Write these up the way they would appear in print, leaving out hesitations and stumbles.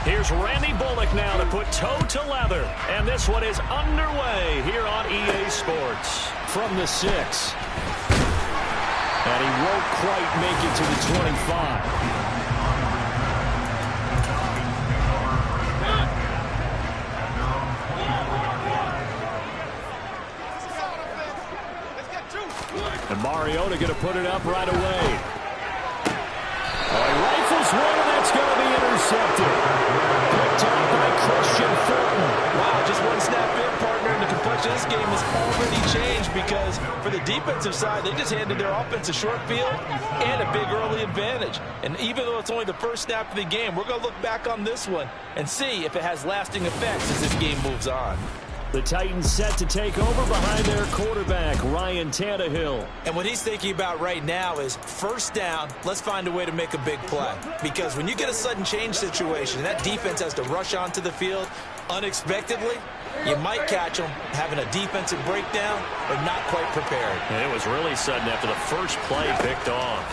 Here's Randy Bullock now to put toe to leather. And this one is underway here on EA Sports. From the 6. And he won't quite make it to the 25. And Mariota going to put it up right away. Oh, he rifles one, and that's going to be intercepted. Picked up by Christian Fulton. Wow, just one snap in, partner, and the complexion of this game has already changed because for the defensive side, they just handed their offense a short field and a big early advantage. And even though it's only the first snap of the game, we're going to look back on this one and see if it has lasting effects as this game moves on. The Titans set to take over behind their quarterback, Ryan Tannehill. And what he's thinking about right now is first down, let's find a way to make a big play. Because when you get a sudden change situation, that defense has to rush onto the field unexpectedly, you might catch them having a defensive breakdown or not quite prepared. And it was really sudden after the first play picked off.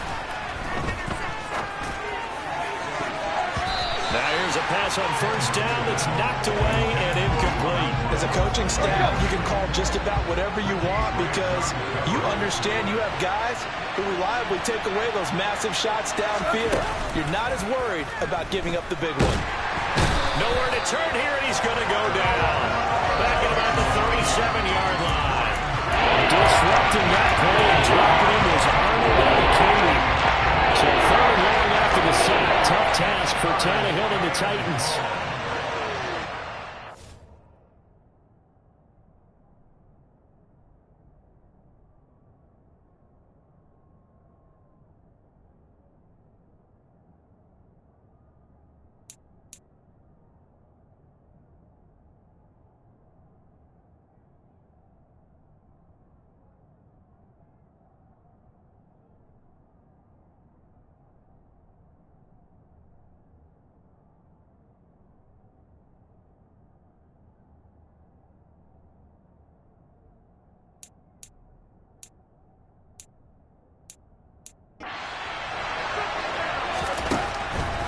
Now here's a pass on first down that's knocked away and incomplete. As a coaching staff, you can call just about whatever you want because you understand you have guys who reliably take away those massive shots downfield. You're not as worried about giving up the big one. Nowhere to turn here, and he's going to go down. Back at about the 37-yard line. Disrupting that play and dropping him was Arnold Ebiketie. So third and long after the sack. Tough task for Tannehill and the Titans.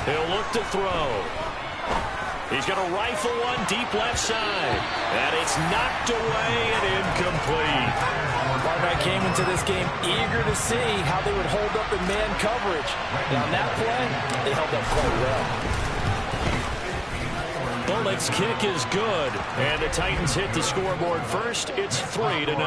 He'll look to throw. He's going to rifle one deep left side. And it's knocked away and incomplete. Barnett came into this game eager to see how they would hold up in man coverage. And on that play, they held up quite well. Bullock's kick is good, and the Titans hit the scoreboard first. It's 3-0.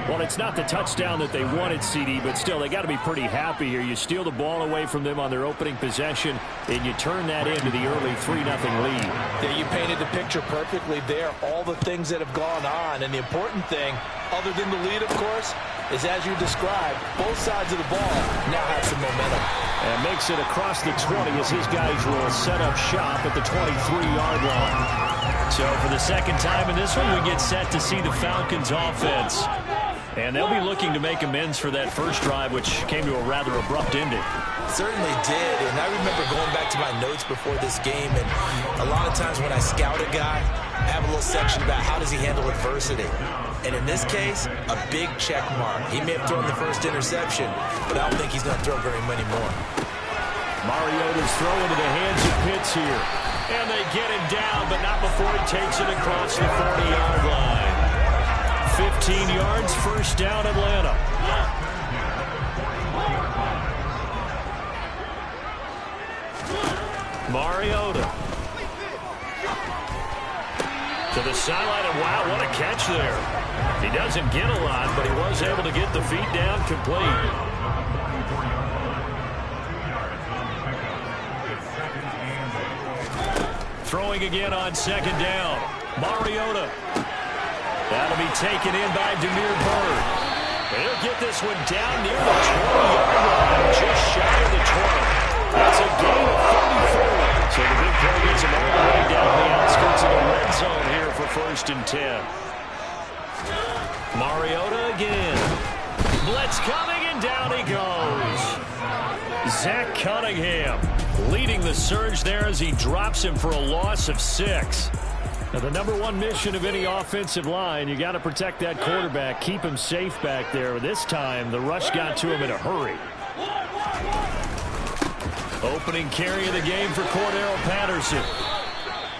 Well, it's not the touchdown that they wanted, CD, but still, they got to be pretty happy here. You steal the ball away from them on their opening possession, and you turn that into the early 3-0 lead. Yeah, you painted the picture perfectly there, all the things that have gone on, and the important thing, other than the lead, of course, is as you described, both sides of the ball now have some momentum. And makes it across the 20 as his guys will set up shop at the 23-yard line. So for the second time in this one, we get set to see the Falcons offense. And they'll be looking to make amends for that first drive, which came to a rather abrupt ending. Certainly did, and I remember going back to my notes before this game, and a lot of times when I scout a guy, I have a little section about how does he handle adversity. And in this case, a big check mark. He may have thrown the first interception, but I don't think he's going to throw very many more. Mariota's throwing to the hands of Pitts here. And they get him down, but not before he takes it across the 40-yard line. 15 yards, first down, Atlanta. Mariota. To the sideline, and wow, what a catch there. He doesn't get a lot, but he was able to get the feet down complete. Throwing again on second down. Mariota. That'll be taken in by Damiere Byrd. He'll get this one down near the 20-yard line, just shy of the 20. That's a gain of 34. So the big play gets him all the way down the outskirts of the red zone here for first and 10. Mariota again. Blitz coming, and down he goes. Zach Cunningham leading the surge there as he drops him for a loss of 6. Now, the number one mission of any offensive line, you got to protect that quarterback, keep him safe back there. This time, the rush got to him in a hurry. Opening carry of the game for Cordero Patterson. Patterson.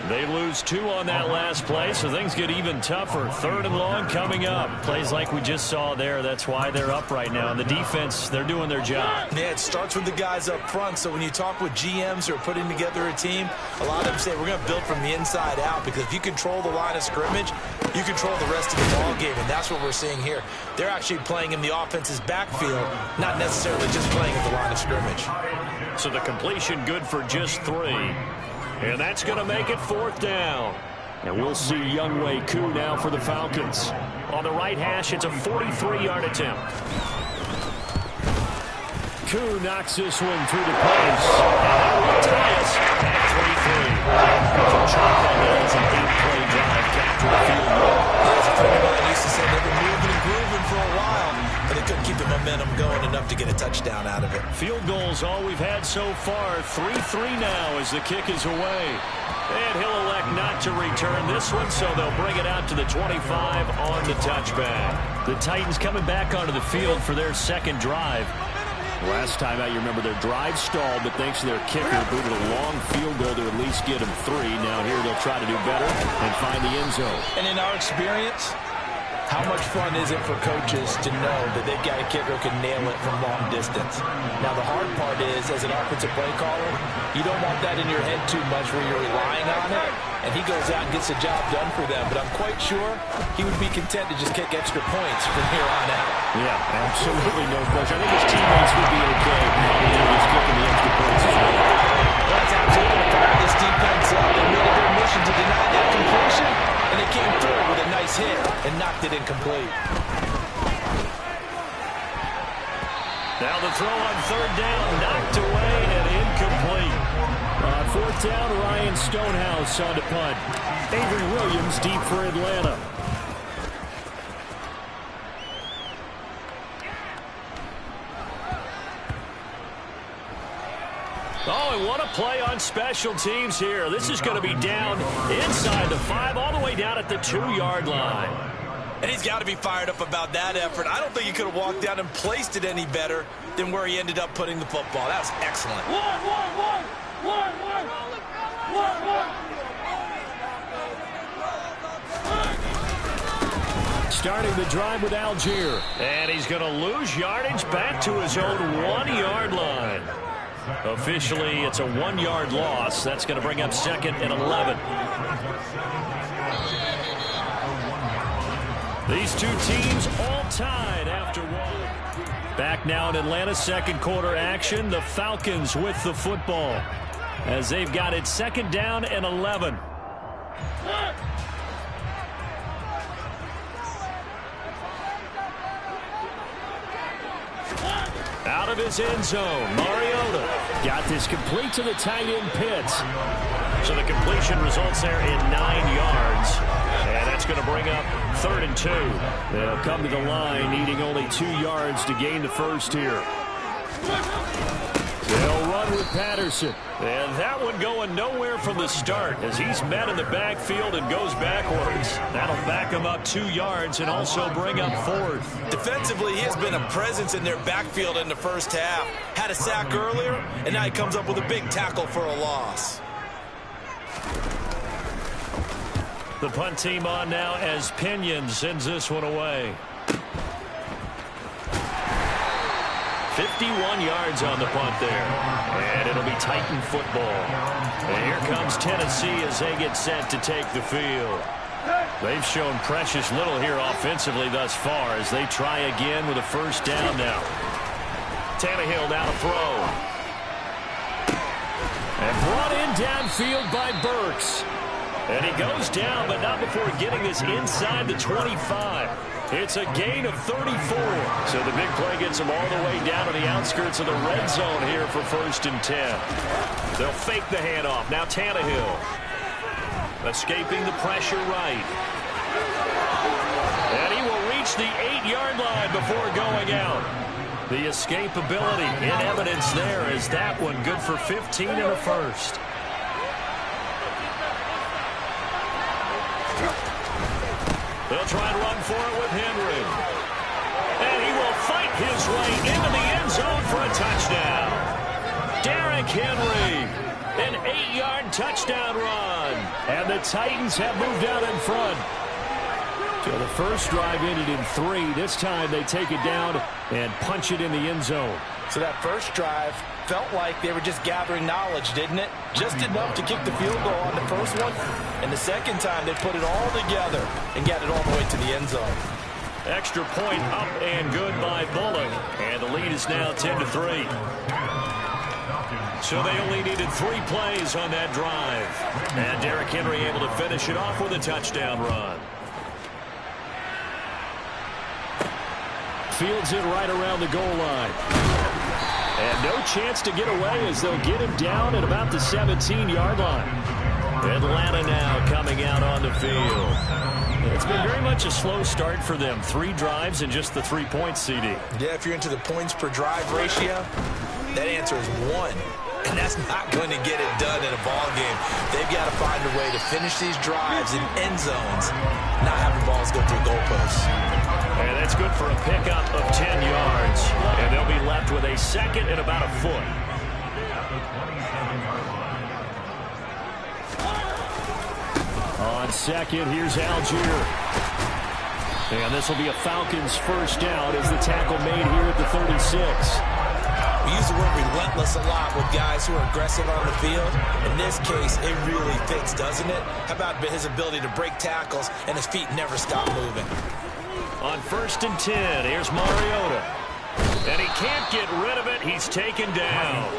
They lose 2 on that last play, so things get even tougher. 3rd and long coming up. Plays like we just saw there. That's why they're up right now. And the defense, they're doing their job. Yeah, it starts with the guys up front. So when you talk with GMs who are putting together a team, a lot of them say we're going to build from the inside out, because if you control the line of scrimmage, you control the rest of the ball game, and that's what we're seeing here. They're actually playing in the offense's backfield, not necessarily just playing at the line of scrimmage. So the completion good for just 3. And that's going to make it 4th down. And we'll see Younghoe Koo now for the Falcons. On the right hash, it's a 43-yard attempt. Koo knocks this one through the post. And that will tie us at 3-3. Chalk on that as an 8-play drive capture the field goal. As a friend of mine used to say, they've been moving and grooving for a while, but they couldn't keep the momentum going enough to get a touchdown out of it. Field goals all we've had so far. 3-3 now as the kick is away. And he'll elect not to return this one, so they'll bring it out to the 25 on the touchback. The Titans coming back onto the field for their second drive. Last time out, you remember their drive stalled, but thanks to their kicker, booted a long field goal to at least get them 3. Now here they'll try to do better and find the end zone. And in our experience, how much fun is it for coaches to know that they've got a kicker who can nail it from long distance? Now, the hard part is, as an offensive play caller, you don't want that in your head too much where you're relying on it, and he goes out and gets the job done for them. But I'm quite sure he would be content to just kick extra points from here on out. Yeah, absolutely no question. I think his teammates would be okay if he was kicking the extra points as well. That's absolutely fire this defense up. They made it their mission to deny that completion, and they came through with a nice hit and knocked it incomplete. Now the throw on 3rd down, knocked away and incomplete. On 4th down, Ryan Stonehouse on the punt. Avery Williams deep for Atlanta. Oh, and what a play on special teams here. This is going to be down inside the 5, all the way down at the 2-yard line. And he's got to be fired up about that effort. I don't think he could have walked down and placed it any better than where he ended up putting the football. That was excellent. Starting the drive with Algier. And he's going to lose yardage back to his own 1-yard line. Officially, it's a 1-yard loss. That's going to bring up 2nd and 11. These two teams all tied after 1. Back now in Atlanta, second quarter action. The Falcons with the football as they've got it 2nd down and 11. Out of his end zone, Mariota got this complete to the tight end Pitts. So the completion results there in 9 yards. And that's going to bring up 3rd and 2. They'll come to the line needing only 2 yards to gain the first here. They'll run with Patterson. And that one going nowhere from the start as he's met in the backfield and goes backwards. That'll back him up 2 yards and also bring up 4th. Defensively, he has been a presence in their backfield in the first half. Had a sack earlier, and now he comes up with a big tackle for a loss. The punt team on now as Pinion sends this one away. 51 yards on the punt there. And it'll be Titan football. And here comes Tennessee as they get set to take the field. They've shown precious little here offensively thus far as they try again with a 1st down now. Tannehill now to throw. And brought in downfield by Burks. And he goes down, but not before getting this inside the 25. It's a gain of 34. So the big play gets him all the way down to the outskirts of the red zone here for 1st and 10. They'll fake the handoff. Now Tannehill. Escaping the pressure right. And he will reach the 8-yard line before going out. The escapability in evidence there as that one good for 15 and a 1st. They'll try and run for it with Henry. And he will fight his way into the end zone for a touchdown. Derrick Henry. An 8-yard touchdown run. And the Titans have moved out in front. So the first drive ended in 3. This time they take it down and punch it in the end zone. So that first drive felt like they were just gathering knowledge, didn't it? Just enough to kick the field goal on the first one. And the second time they put it all together and got it all the way to the end zone. Extra point up and good by Bullock. And the lead is now 10-3. So they only needed 3 plays on that drive. And Derrick Henry able to finish it off with a touchdown run. Fields it right around the goal line. And no chance to get away as they'll get him down at about the 17-yard line. Atlanta now coming out on the field. It's been very much a slow start for them. 3 drives and just the 3 points, CD. Yeah, if you're into the points per drive ratio, that answer is 1. And that's not going to get it done in a ball game. They've got to find a way to finish these drives in end zones, not having balls go through goalposts. And that's good for a pickup of 10 yards. And they'll be left with a second and about a foot. On second, here's Algier. And this will be a Falcons first down as the tackle made here at the 36. We use the word relentless a lot with guys who are aggressive on the field. In this case, it really fits, doesn't it? How about his ability to break tackles and his feet never stop moving? On 1st and 10, here's Mariota. And he can't get rid of it. He's taken down.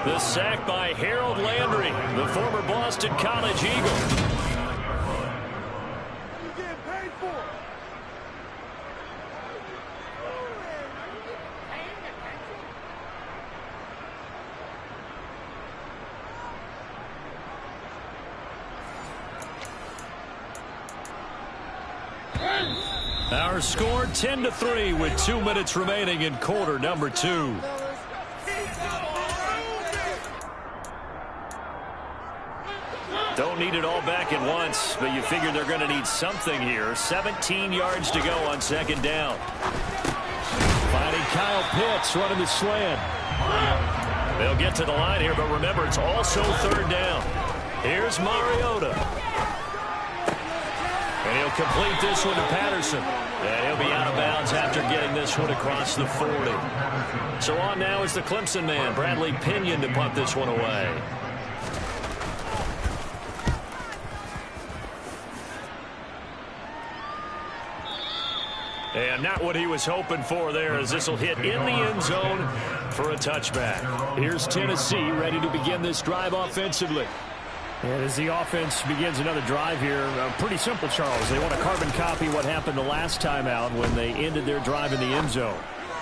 The sack by Harold Landry, the former Boston College Eagle. Our score 10-3 with 2 minutes remaining in quarter number 2. Don't need it all back at once, but you figure they're going to need something here. 17 yards to go on second down. Finding Kyle Pitts running the slant. They'll get to the line here, but remember, it's also third down. Here's Mariota. And he'll complete this one to Patterson. And he'll be out of bounds after getting this one across the 40. So on now is the Clemson man, Bradley Pinion, to punt this one away. And not what he was hoping for there, as this will hit in the end zone for a touchback. Here's Tennessee ready to begin this drive offensively. And as the offense begins another drive here, pretty simple, Charles. They want to carbon copy what happened the last time out when they ended their drive in the end zone.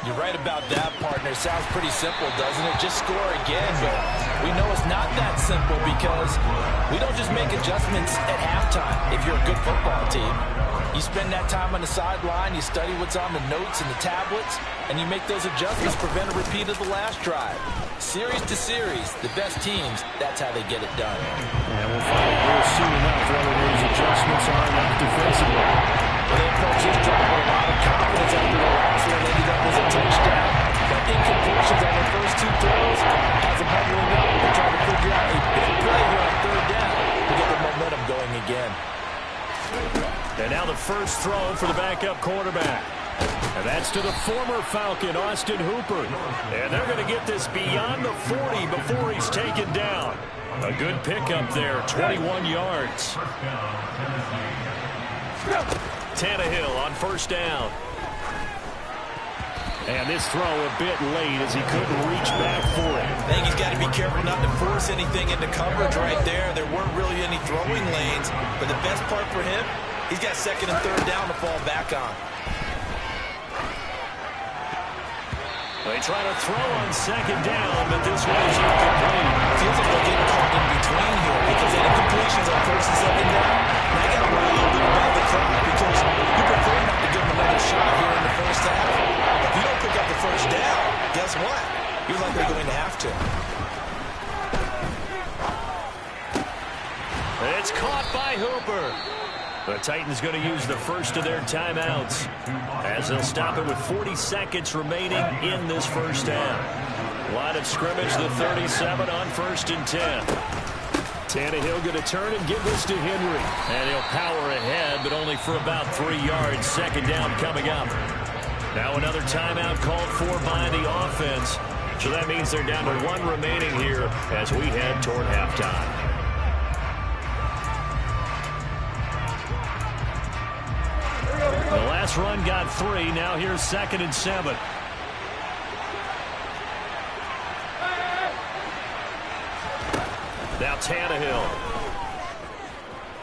You're right about that, partner. Sounds pretty simple, doesn't it? Just score again. But we know it's not that simple because we don't just make adjustments at halftime if you're a good football team. You spend that time on the sideline, you study what's on the notes and the tablets, and you make those adjustments, prevent a repeat of the last drive. Series to series, the best teams, that's how they get it done. And we'll find out here soon enough whether those adjustments are enough defensively. Well, they approach this drive with a lot of confidence after the last one ended up as a touchdown. But incompletions on their first 2 throws has them huddling up and trying to figure out a big play here on third down to get the momentum going again. And now the first throw for the backup quarterback. And that's to the former Falcon, Austin Hooper. And they're going to get this beyond the 40 before he's taken down. A good pickup there, 21 yards. Tannehill on first down. And this throw a bit late as he couldn't reach back for it. I think he's got to be careful not to force anything into coverage right there. There weren't really any throwing lanes. But the best part for him, he's got second and third down to fall back on. They try to throw on second down, but this one is incomplete. Feels like they're getting caught in between here because they had incompletions on first and second down. And I got to worry a little bit about the clock because you prefer not to give them another shot here in the first half. If you don't pick up the first down, guess what? You're likely going to have to. It's caught by Hooper. The Titans going to use the first of their timeouts as they'll stop it with 40 seconds remaining in this first half. Line of scrimmage, the 37 on 1st and 10. Tannehill going to turn and give this to Henry. And he'll power ahead, but only for about 3 yards. Second down coming up. Now another timeout called for by the offense. So that means they're down to 1 remaining here as we head toward halftime. The last run got 3. Now here's 2nd and 7. Now Tannehill.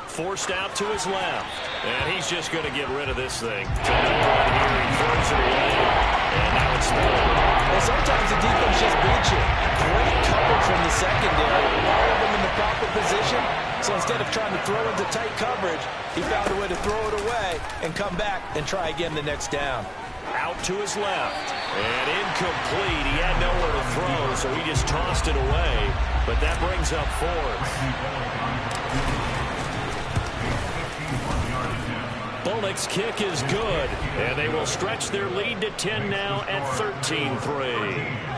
Forced out to his left. And he's just going to get rid of this thing. He throws it away. And now it's third. Well, sometimes the defense just beats you. Great coverage from the secondary. All of them in the proper position. So instead of trying to throw into tight coverage, he found a way to throw it away and come back and try again the next down. Out to his left. And incomplete. He had nowhere to throw, so he just tossed it away. But that brings up 4th. Bullock's kick is good. And they will stretch their lead to 10 now at 13-3.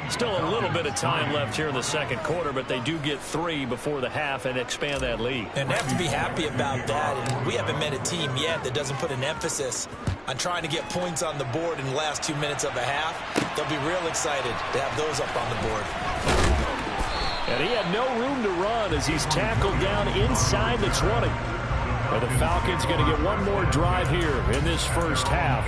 Still a little bit of time left here in the second quarter, but they do get 3 before the half and expand that lead. And they have to be happy about that. And we haven't met a team yet that doesn't put an emphasis on trying to get points on the board in the last 2 minutes of a half. They'll be real excited to have those up on the board. And he had no room to run as he's tackled down inside the 20. And the Falcons going to get 1 more drive here in this first half.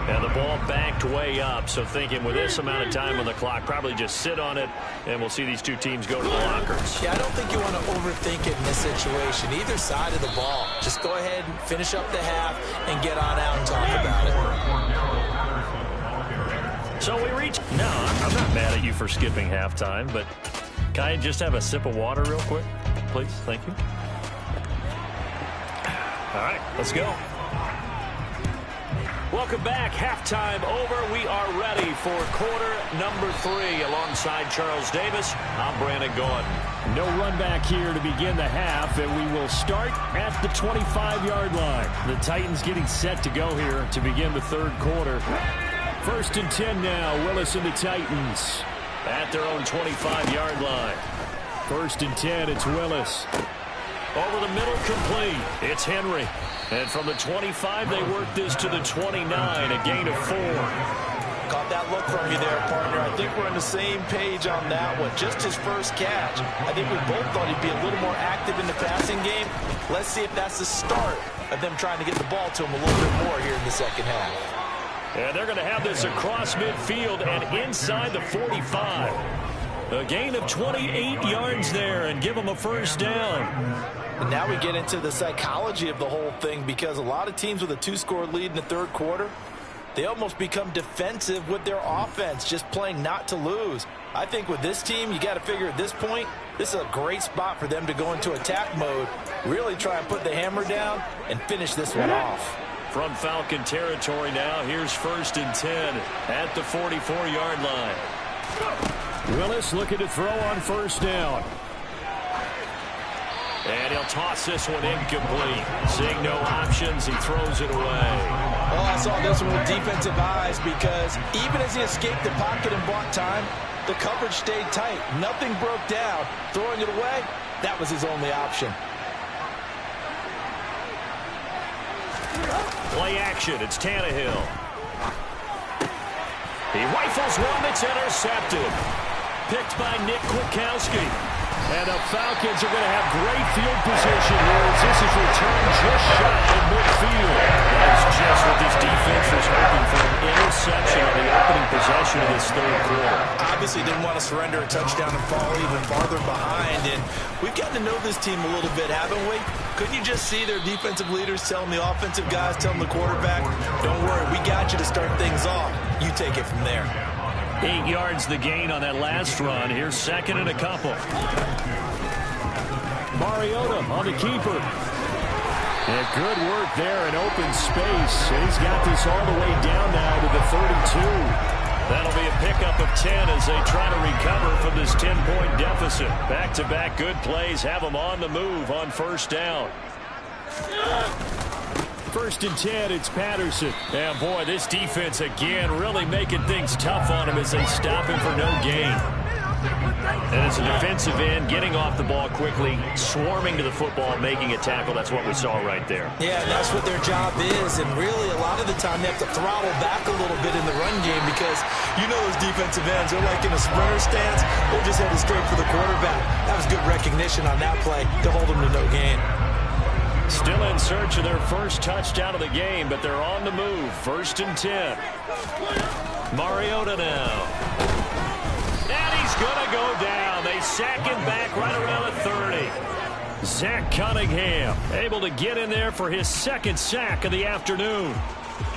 And the ball backed way up, so thinking with this amount of time on the clock, probably just sit on it, and we'll see these two teams go to the lockers. Yeah, I don't think you want to overthink it in this situation. Either side of the ball. Just go ahead and finish up the half and get on out and talk about it. So we reach... No, I'm not mad at you for skipping halftime, but can I just have a sip of water real quick, please? Thank you. All right, let's go. Welcome back. Halftime over. We are ready for quarter number 3. Alongside Charles Davis, I'm Brandon Gaudin. No run back here to begin the half, and we will start at the 25-yard line. The Titans getting set to go here to begin the third quarter. 1st and 10 now. Willis and the Titans at their own 25-yard line. 1st and 10, it's Willis. Over the middle, complete. It's Henry. And from the 25, they work this to the 29, a gain of 4. Caught that look from you there, partner. I think we're on the same page on that one. Just his first catch. I think we both thought he'd be a little more active in the passing game. Let's see if that's the start of them trying to get the ball to him a little bit more here in the second half. And they're going to have this across midfield and inside the 45. A gain of 28 yards there and give them a first down. And now we get into the psychology of the whole thing, because a lot of teams with a 2-score lead in the third quarter, they almost become defensive with their offense, just playing not to lose. I think with this team, you got to figure at this point, this is a great spot for them to go into attack mode, really try and put the hammer down and finish this one off. From Falcon territory now, here's 1st and 10 at the 44-yard line. Willis looking to throw on first down. And he'll toss this one incomplete. Seeing no options, he throws it away. Well, I saw this one with defensive eyes, because even as he escaped the pocket and bought time, the coverage stayed tight. Nothing broke down. Throwing it away, that was his only option. Play action, it's Tannehill. He rifles one that's intercepted. Picked by Nick Kwiatkowski. And the Falcons are going to have great field position here as this is returned just shy of midfield. That is just what this defense was hoping for, an interception on the opening possession of this third quarter. Obviously didn't want to surrender a touchdown and fall even farther behind. And we've gotten to know this team a little bit, haven't we? Couldn't you just see their defensive leaders telling the offensive guys, telling the quarterback, don't worry, we got you to start things off. You take it from there. 8 yards the gain on that last run. Here's 2nd and a couple. Mariota on the keeper. Yeah, good work there in open space. And he's got this all the way down now to the 32. That'll be a pickup of 10 as they try to recover from this 10-point deficit. Back-to-back good plays have them on the move on first down. First and 10, it's Patterson. Yeah, boy, this defense again really making things tough on him as they stop him for no gain. And as a defensive end, getting off the ball quickly, swarming to the football, making a tackle, that's what we saw right there. Yeah, and that's what their job is. And really, a lot of the time, they have to throttle back a little bit in the run game because you know those defensive ends, they're like in a sprinter stance. They're just headed straight for the quarterback. That was good recognition on that play to hold them to no gain. Still in search of their first touchdown of the game, but they're on the move. First and 10. Mariota now. And he's going to go down. They sack him back right around the 30. Zach Cunningham able to get in there for his second sack of the afternoon.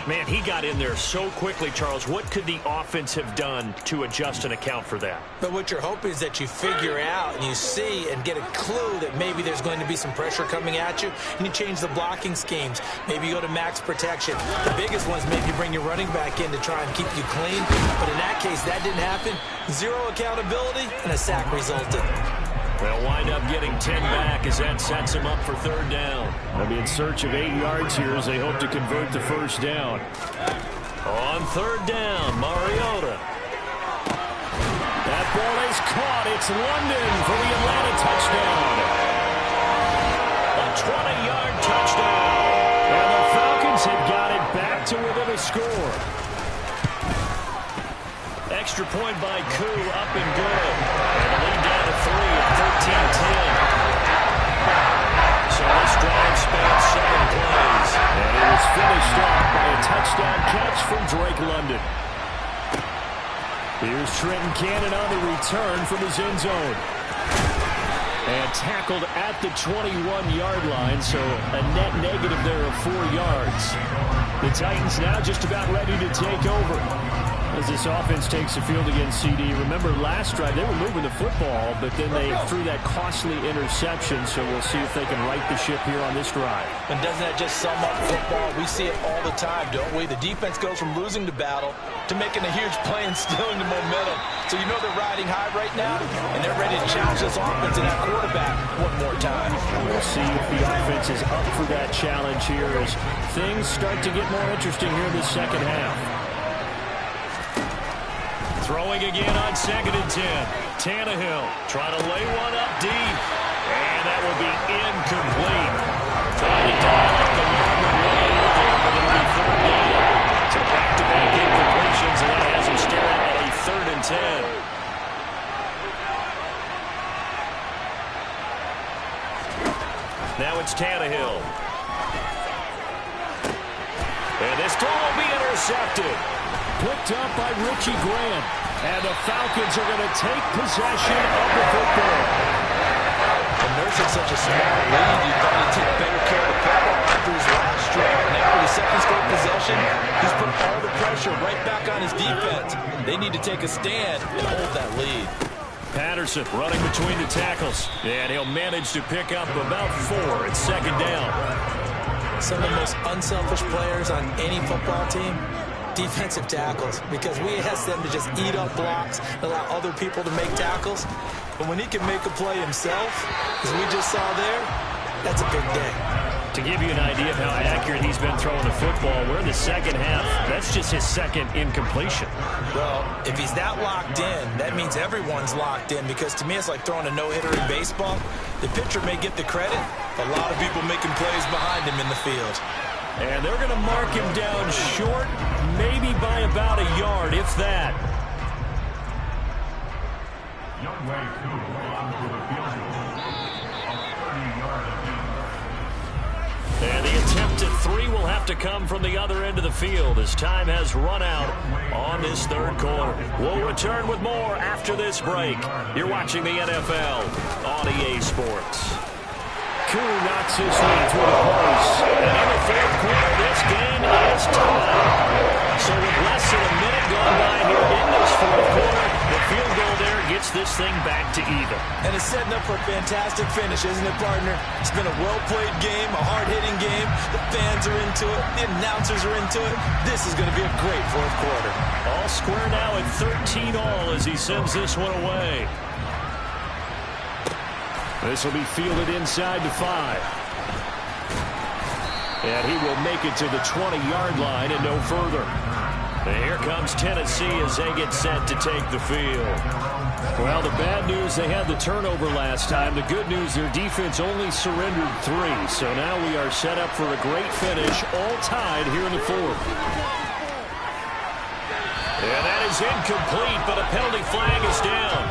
Man, he got in there so quickly, Charles. What could the offense have done to adjust and account for that? But what you're hoping is that you figure out and you see and get a clue that maybe there's going to be some pressure coming at you, and you change the blocking schemes. Maybe you go to max protection. The biggest ones, maybe you bring your running back in to try and keep you clean. But in that case, that didn't happen. Zero accountability, and a sack resulted. They'll wind up getting 10 back as that sets him up for third down. They'll be in search of 8 yards here as they hope to convert the first down. On third down, Mariota. That ball is caught. It's London for the Atlanta touchdown. A 20-yard touchdown. And the Falcons have got it back to within a score. Extra point by Koo, up and good. And the lead down to 3 at 13-10. So this drive spans 7 plays. And it was finished off by a touchdown catch from Drake London. Here's Trenton Cannon on the return from his end zone. And tackled at the 21-yard line, so a net negative there of 4 yards. The Titans now just about ready to take over. As this offense takes the field against CD. Remember last drive, they were moving the football, but then they threw that costly interception, so we'll see if they can right the ship here on this drive. And doesn't that just sum up football? We see it all the time, don't we? The defense goes from losing the battle to making a huge play and stealing the momentum. So you know they're riding high right now, and they're ready to challenge this offense and that quarterback one more time. We'll see if the offense is up for that challenge here as things start to get more interesting here in the second half. Throwing again on second and 10. Tannehill trying to lay one up deep. And that will be incomplete. Trying to dial up the Marvin way with it, but it'll be third down. So back-to-back incompletions, and that has him staring at a third and 10. Now it's Tannehill. And this throw will be intercepted. Picked up by Richie Grant. And the Falcons are going to take possession of the football. And nursing such a small lead, you thought he'd take better care of the football after his last drive. Now for the second straight possession, he's put all the pressure right back on his defense. They need to take a stand and hold that lead. Patterson running between the tackles. And he'll manage to pick up about 4 at second down. Some of the most unselfish players on any football team, defensive tackles, because we ask them to just eat up blocks, allow other people to make tackles. But when he can make a play himself, as we just saw there, that's a big day. To give you an idea of how accurate he's been throwing the football, we're in the second half. That's just his second incompletion. Well, if he's that locked in, that means everyone's locked in, because to me it's like throwing a no-hitter in baseball. The pitcher may get the credit, but a lot of people making plays behind him in the field. And they're going to mark him down short, maybe by about a yard, if that. And the attempt at 3 will have to come from the other end of the field as time has run out on this third quarter. We'll return with more after this break. You're watching the NFL on EA Sports. Koo knocks his way through the post. And in the third quarter, this game is tied. So with less than a minute gone by here in this fourth quarter, the field goal there gets this thing back to even. And it's setting up for a fantastic finish, isn't it, partner? It's been a well-played game, a hard-hitting game. The fans are into it. The announcers are into it. This is going to be a great fourth quarter. All square now at 13-all as he sends this one away. This will be fielded inside to 5. And he will make it to the 20-yard line and no further. And here comes Tennessee as they get set to take the field. Well, the bad news, they had the turnover last time. The good news, their defense only surrendered 3. So now we are set up for a great finish, all tied here in the fourth. And that is incomplete, but a penalty flag is down.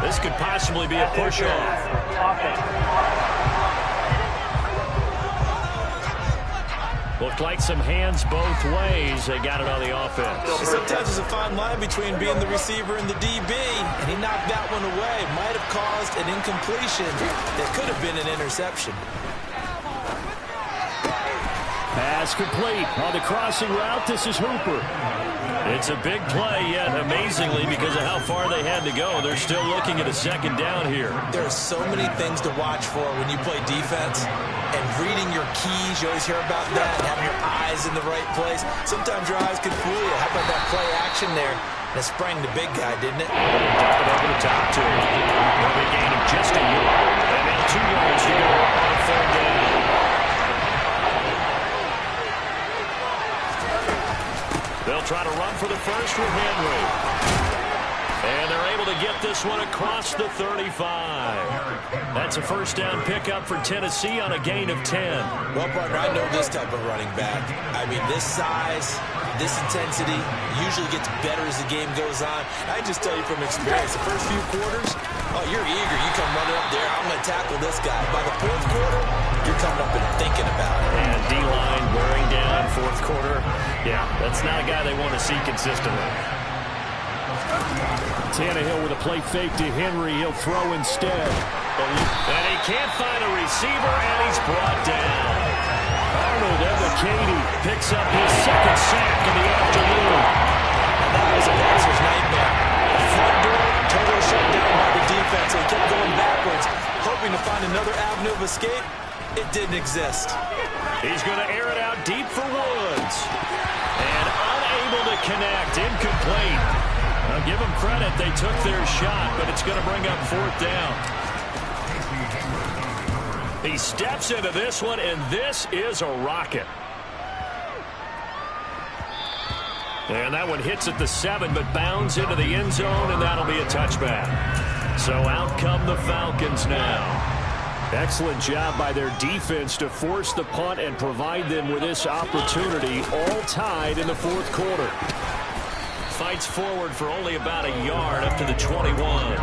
This could possibly be a push-off. Looked like some hands both ways. They got it on the offense. Sometimes there's a fine line between being the receiver and the DB, and he knocked that one away. Might have caused an incompletion that could have been an interception. Pass complete on the crossing route. This is Hooper. It's a big play, yet amazingly, because of how far they had to go, they're still looking at a second down here. There are so many things to watch for when you play defense, and reading your keys, you always hear about that, and having your eyes in the right place. Sometimes your eyes can fool you. How about that play action there? And it sprang the big guy, didn't it? Dump it over the top to him. Well, they gained him just a yard, and now 2 yards to go on third down. They'll try to run for the first with Henry. And they're able to get this one across the 35. That's a first down pickup for Tennessee on a gain of 10. Well, partner, I know this type of running back. I mean, this size, this intensity usually gets better as the game goes on. I just tell you from experience, the first few quarters, oh, you're eager. You come running up there. I'm going to tackle this guy. By the fourth quarter, you're coming up and thinking about it. And D-line wearing down fourth quarter. Yeah, that's not a guy they want to see consistently. Tannehill with a play fake to Henry. He'll throw instead. And he can't find a receiver, and he's brought down. Arnold Ebiketie picks up his second sack of the afternoon. That was a passer's nightmare. The front door totally shut down by the defense. They kept going backwards, hoping to find another avenue of escape. It didn't exist. He's going to air it out deep for Woods. And unable to connect. Incomplete. Now give them credit. They took their shot, but it's going to bring up fourth down. He steps into this one, and this is a rocket. And that one hits at the 7, but bounds into the end zone, and that'll be a touchback. So out come the Falcons now. Excellent job by their defense to force the punt and provide them with this opportunity, all tied in the fourth quarter. Fights forward for only about a yard up to the 21.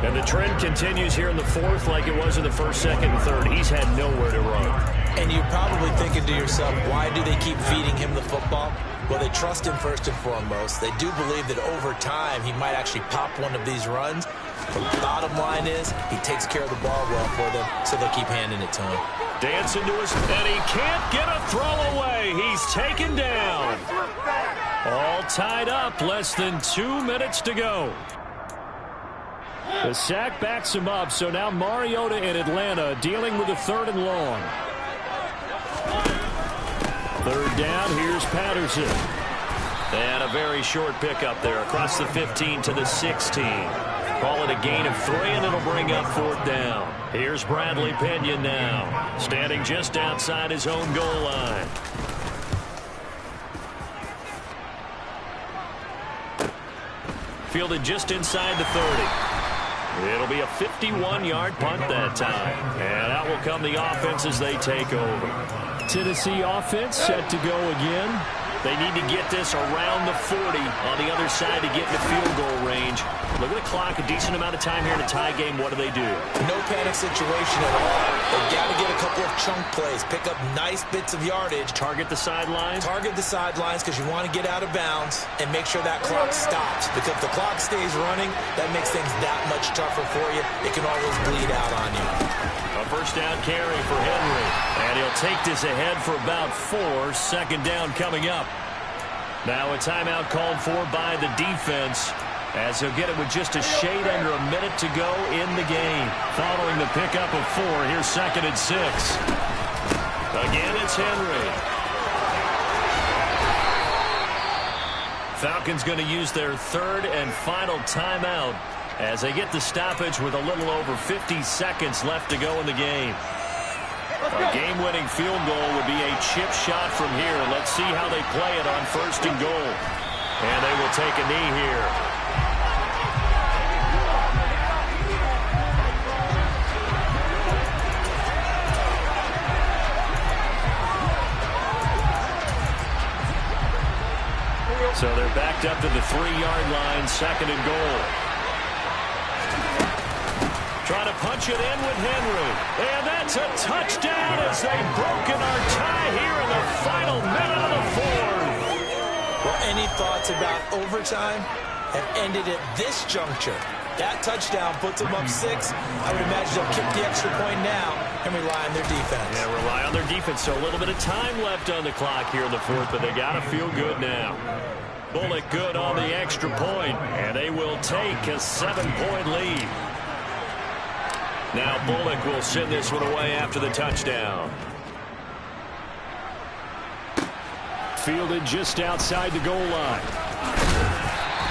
And the trend continues here in the fourth like it was in the first, second, and third. He's had nowhere to run. And you're probably thinking to yourself, why do they keep feeding him the football? Well, they trust him first and foremost. They do believe that over time he might actually pop one of these runs. But the bottom line is he takes care of the ball well for them, so they'll keep handing it to him. Dancing to his, and he can't get a throw away. He's taken down. All tied up, less than 2 minutes to go. The sack backs him up, so now Mariota in Atlanta dealing with a 3rd and long. 3rd down, here's Patterson. And a very short pickup there across the 15 to the 16. Call it a gain of 3, and it'll bring up 4th down. Here's Bradley Pinion now, standing just outside his own goal line. Fielded just inside the 30. It'll be a 51-yard punt that time. And out will come the offense as they take over. Tennessee offense set to go again. They need to get this around the 40 on the other side to get in the field goal range. Look at the clock, a decent amount of time here in a tie game. What do they do? No panic situation at all. They've got to get a couple of chunk plays, pick up nice bits of yardage. Target the sidelines? Target the sidelines because you want to get out of bounds and make sure that clock stops. Because if the clock stays running, that makes things that much tougher for you. It can always bleed out on you. A first down carry for Henry. And he'll take this ahead for about 4. Second down coming up. Now a timeout called for by the defense, as he'll get it with just a shade under a minute to go in the game. Following the pickup of 4, here's 2nd and 6. Again, it's Henry. Falcons going to use their 3rd and final timeout as they get the stoppage with a little over 50 seconds left to go in the game. A game-winning field goal would be a chip shot from here. Let's see how they play it on 1st and goal. And they will take a knee here. So they're backed up to the 3-yard line, 2nd and goal. Trying to punch it in with Henry. And that's a touchdown as they've broken our tie here in the final minute of the 4th. Well, any thoughts about overtime have ended at this juncture. That touchdown puts them up 6. I would imagine they'll kick the extra point now and rely on their defense. Yeah, rely on their defense. So a little bit of time left on the clock here in the 4th, but they got to feel good now. Bullock good on the extra point, and they will take a 7-point lead. Now Bullock will send this one away after the touchdown. Fielded just outside the goal line.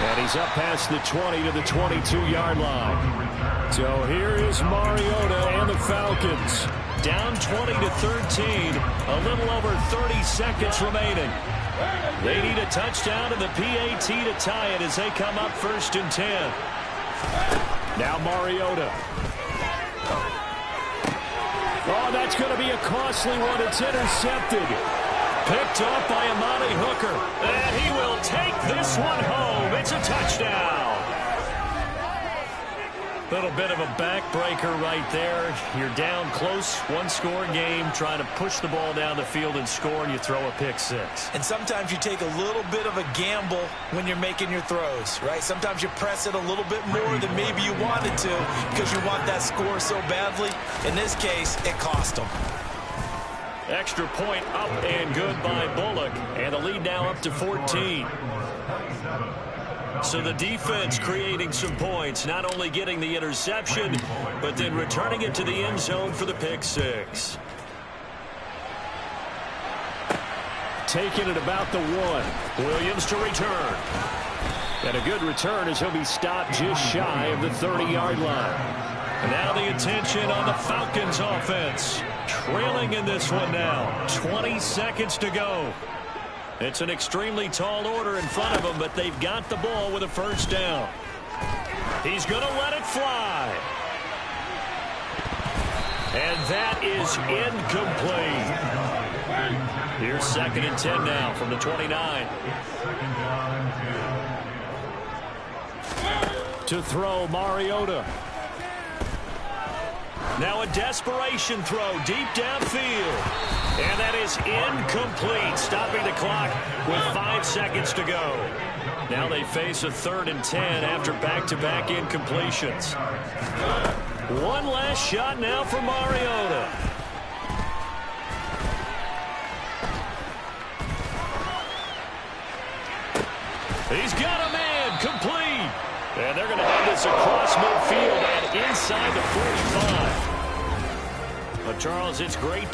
And he's up past the 20 to the 22-yard line. So here is Mariota and the Falcons. Down 20 to 13. A little over 30 seconds remaining. They need a touchdown and the PAT to tie it as they come up 1st and 10. Now Mariota. Oh, that's going to be a costly one. It's intercepted. Picked off by Amani Hooker. And he will take this one home. It's a touchdown. Little bit of a backbreaker right there. You're down close, 1-score game, trying to push the ball down the field and score, and you throw a pick 6. And sometimes you take a little bit of a gamble when you're making your throws, right? Sometimes you press it a little bit more than maybe you wanted to because you want that score so badly. In this case, it cost them. Extra point up and good by Bullock, and the lead now up to 14. So the defense creating some points, not only getting the interception, but then returning it to the end zone for the pick 6. Taking it about the 1. Williams to return. And a good return as he'll be stopped just shy of the 30-yard line. And now the attention on the Falcons offense. Trailing in this one now. 20 seconds to go. It's an extremely tall order in front of them, but they've got the ball with a 1st down. He's going to let it fly. And that is incomplete. Here's 2nd and 10 now from the 29. To throw, Mariota. Now a desperation throw deep downfield. And that is incomplete, stopping the clock with 5 seconds to go. Now they face a 3rd and 10 after back-to-back incompletions. One last shot now for Mariota. He's got a man, complete. And they're going to have this across midfield and inside the 45. But, Charles, it's great